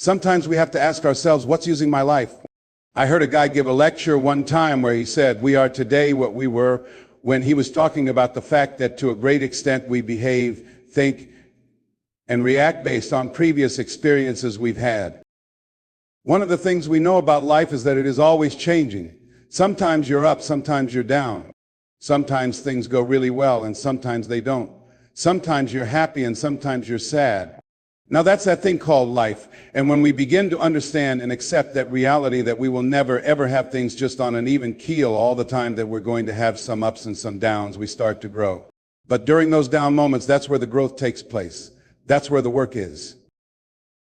Sometimes we have to ask ourselves, what's using my life? I heard a guy give a lecture one time where he said, we are today what we were when he was talking about the fact that to a great extent we behave, think, and react based on previous experiences we've had. One of the things we know about life is that it is always changing. Sometimes you're up, sometimes you're down. Sometimes things go really well and sometimes they don't. Sometimes you're happy and sometimes you're sad. Now that's that thing called life. And when we begin to understand and accept that reality that we will never ever have things just on an even keel all the time, that we're going to have some ups and some downs, we start to grow. But during those down moments, that's where the growth takes place. That's where the work is.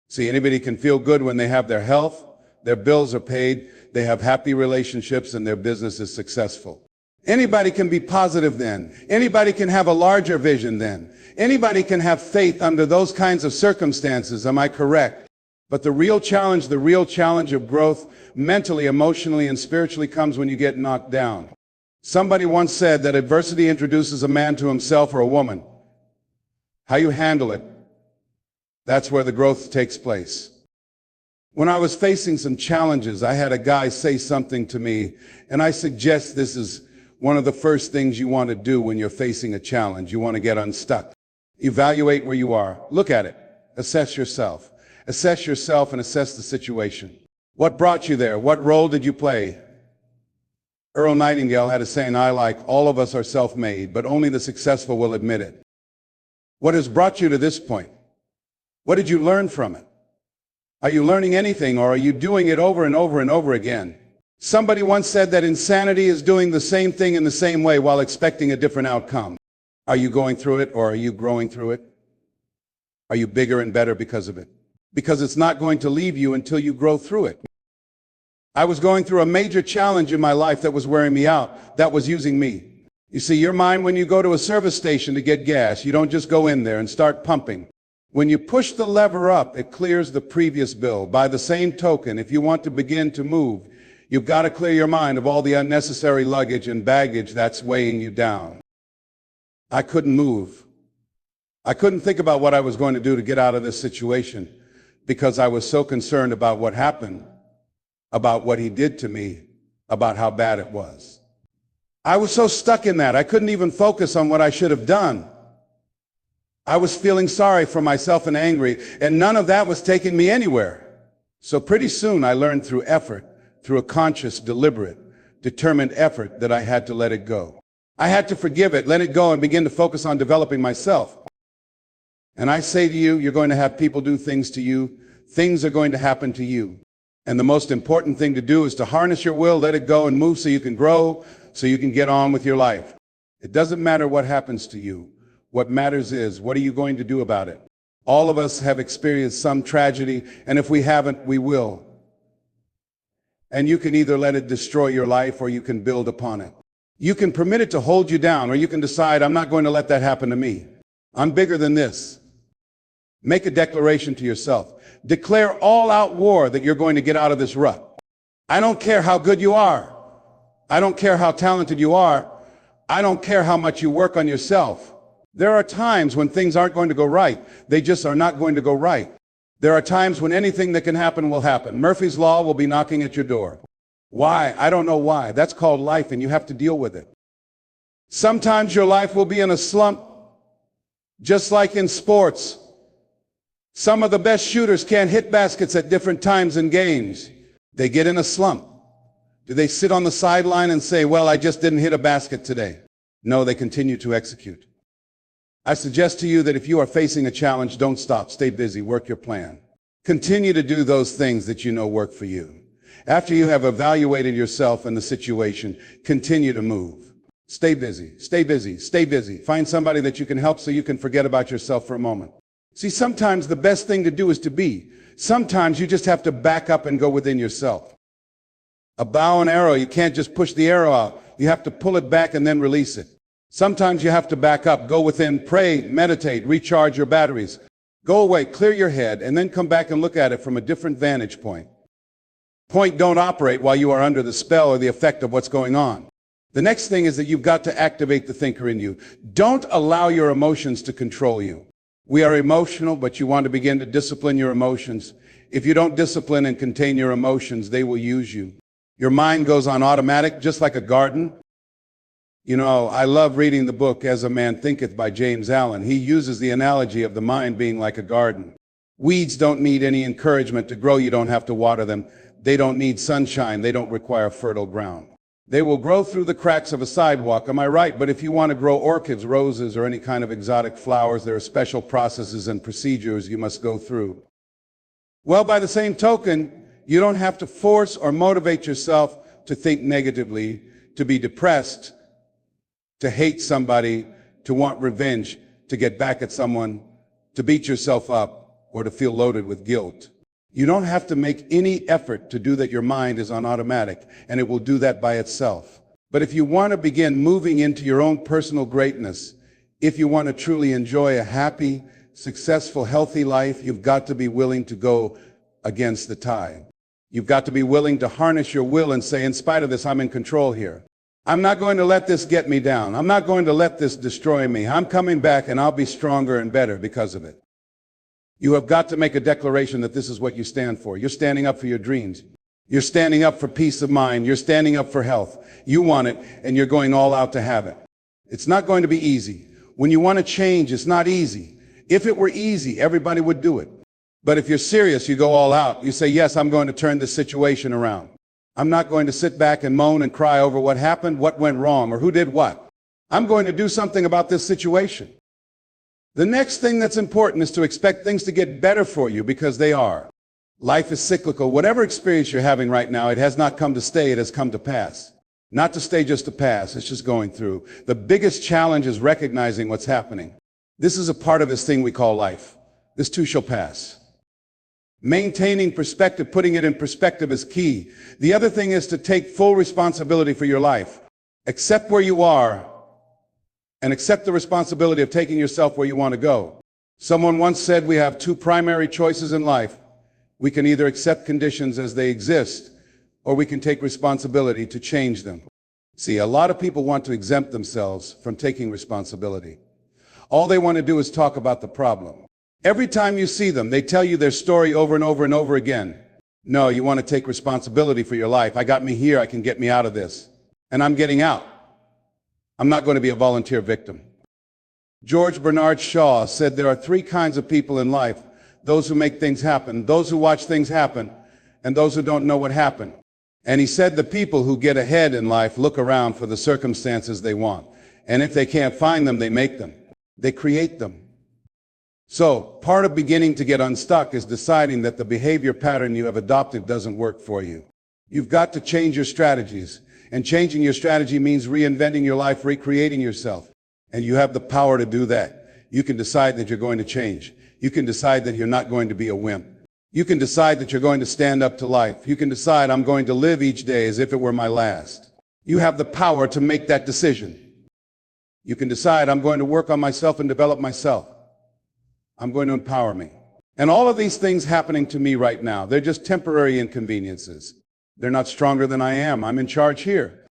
See, anybody can feel good when they have their health, their bills are paid, they have happy relationships, and their business is successful. Anybody can be positive then. Anybody can have a larger vision then. Anybody can have faith under those kinds of circumstances, am I correct? But the real challenge of growth, mentally, emotionally, and spiritually, comes when you get knocked down. Somebody once said that adversity introduces a man to himself or a woman. How you handle it, that's where the growth takes place. When I was facing some challenges, I had a guy say something to me, and I suggest this is one of the first things you want to do when you're facing a challenge. You want to get unstuck. Evaluate where you are. Look at it. Assess yourself. Assess yourself and assess the situation. What brought you there? What role did you play? Earl Nightingale had a saying I like, all of us are self-made, but only the successful will admit it. What has brought you to this point? What did you learn from it? Are you learning anything, or are you doing it over and over and over again? Somebody once said that insanity is doing the same thing in the same way while expecting a different outcome. Are you going through it, or are you growing through it? Are you bigger and better because of it? Because it's not going to leave you until you grow through it. I was going through a major challenge in my life that was wearing me out, that was using me. You see, your mind, when you go to a service station to get gas, you don't just go in there and start pumping. When you push the lever up, it clears the previous bill. By the same token, if you want to begin to move, you've got to clear your mind of all the unnecessary luggage and baggage that's weighing you down. I couldn't move. I couldn't think about what I was going to do to get out of this situation because I was so concerned about what happened, about what he did to me, about how bad it was. I was so stuck in that, I couldn't even focus on what I should have done. I was feeling sorry for myself and angry, and none of that was taking me anywhere. So pretty soon I learned through effort, through a conscious, deliberate, determined effort, that I had to let it go. I had to forgive it, let it go, and begin to focus on developing myself. And I say to you, you're going to have people do things to you. Things are going to happen to you. And the most important thing to do is to harness your will, let it go, and move so you can grow, so you can get on with your life. It doesn't matter what happens to you. What matters is, what are you going to do about it? All of us have experienced some tragedy, and if we haven't, we will. And you can either let it destroy your life, or you can build upon it. You can permit it to hold you down, or you can decide, I'm not going to let that happen to me. I'm bigger than this. Make a declaration to yourself. Declare all-out war that you're going to get out of this rut. I don't care how good you are. I don't care how talented you are. I don't care how much you work on yourself. There are times when things aren't going to go right. They just are not going to go right. There are times when anything that can happen will happen. Murphy's Law will be knocking at your door. Why? I don't know why. That's called life, and you have to deal with it. Sometimes your life will be in a slump, just like in sports. Some of the best shooters can't hit baskets at different times in games. They get in a slump. Do they sit on the sideline and say, well, I just didn't hit a basket today? No, they continue to execute. I suggest to you that if you are facing a challenge, don't stop. Stay busy. Work your plan. Continue to do those things that you know work for you. After you have evaluated yourself and the situation, continue to move. Stay busy. Stay busy. Stay busy. Find somebody that you can help so you can forget about yourself for a moment. See, sometimes the best thing to do is to be. Sometimes you just have to back up and go within yourself. A bow and arrow, you can't just push the arrow out. You have to pull it back and then release it. Sometimes you have to back up, go within, pray, meditate, recharge your batteries. Go away, clear your head, and then come back and look at it from a different vantage point. Don't operate while you are under the spell or the effect of what's going on. The next thing is that you've got to activate the thinker in you. Don't allow your emotions to control you. We are emotional, but you want to begin to discipline your emotions If you don't discipline and contain your emotions, they will use you. Your mind goes on automatic, just like a garden. You know, I love reading the book As a Man Thinketh by James Allen. He uses the analogy of the mind being like a garden. Weeds don't need any encouragement to grow. You don't have to water them. They don't need sunshine. They don't require fertile ground. They will grow through the cracks of a sidewalk, am I right? But if you want to grow orchids, roses, or any kind of exotic flowers, there are special processes and procedures you must go through. Well, by the same token, you don't have to force or motivate yourself to think negatively, to be depressed, to hate somebody, to want revenge, to get back at someone, to beat yourself up, or to feel loaded with guilt. You don't have to make any effort to do that. Your mind is on automatic, and it will do that by itself. But if you want to begin moving into your own personal greatness, if you want to truly enjoy a happy, successful, healthy life, you've got to be willing to go against the tide. You've got to be willing to harness your will and say, in spite of this, I'm in control here. I'm not going to let this get me down. I'm not going to let this destroy me. I'm coming back, and I'll be stronger and better because of it. You have got to make a declaration that this is what you stand for. You're standing up for your dreams. You're standing up for peace of mind. You're standing up for health. You want it, and you're going all out to have it. It's not going to be easy. When you want to change, it's not easy. If it were easy, everybody would do it. But if you're serious, you go all out. You say, yes, I'm going to turn this situation around. I'm not going to sit back and moan and cry over what happened, what went wrong, or who did what. I'm going to do something about this situation. The next thing that's important is to expect things to get better for you, because they are. Life is cyclical. Whatever experience you're having right now, it has not come to stay, it has come to pass. Not to stay, just to pass. It's just going through. The biggest challenge is recognizing what's happening. This is a part of this thing we call life. This too shall pass. Maintaining perspective, putting it in perspective is key. The other thing is to take full responsibility for your life. Accept where you are, and accept the responsibility of taking yourself where you want to go. Someone once said we have two primary choices in life. We can either accept conditions as they exist, or we can take responsibility to change them. See, a lot of people want to exempt themselves from taking responsibility. All they want to do is talk about the problem. Every time you see them, they tell you their story over and over and over again. No, you want to take responsibility for your life. I got me here, I can get me out of this. And I'm getting out. I'm not going to be a volunteer victim. George Bernard Shaw said there are three kinds of people in life: those who make things happen, those who watch things happen, and those who don't know what happened. And he said the people who get ahead in life look around for the circumstances they want. And if they can't find them, they make them. They create them. So, part of beginning to get unstuck is deciding that the behavior pattern you have adopted doesn't work for you. You've got to change your strategies. And changing your strategy means reinventing your life, recreating yourself. And you have the power to do that. You can decide that you're going to change. You can decide that you're not going to be a wimp. You can decide that you're going to stand up to life. You can decide, I'm going to live each day as if it were my last. You have the power to make that decision. You can decide, I'm going to work on myself and develop myself. I'm going to empower me. And all of these things happening to me right now, they're just temporary inconveniences. They're not stronger than I am. I'm in charge here.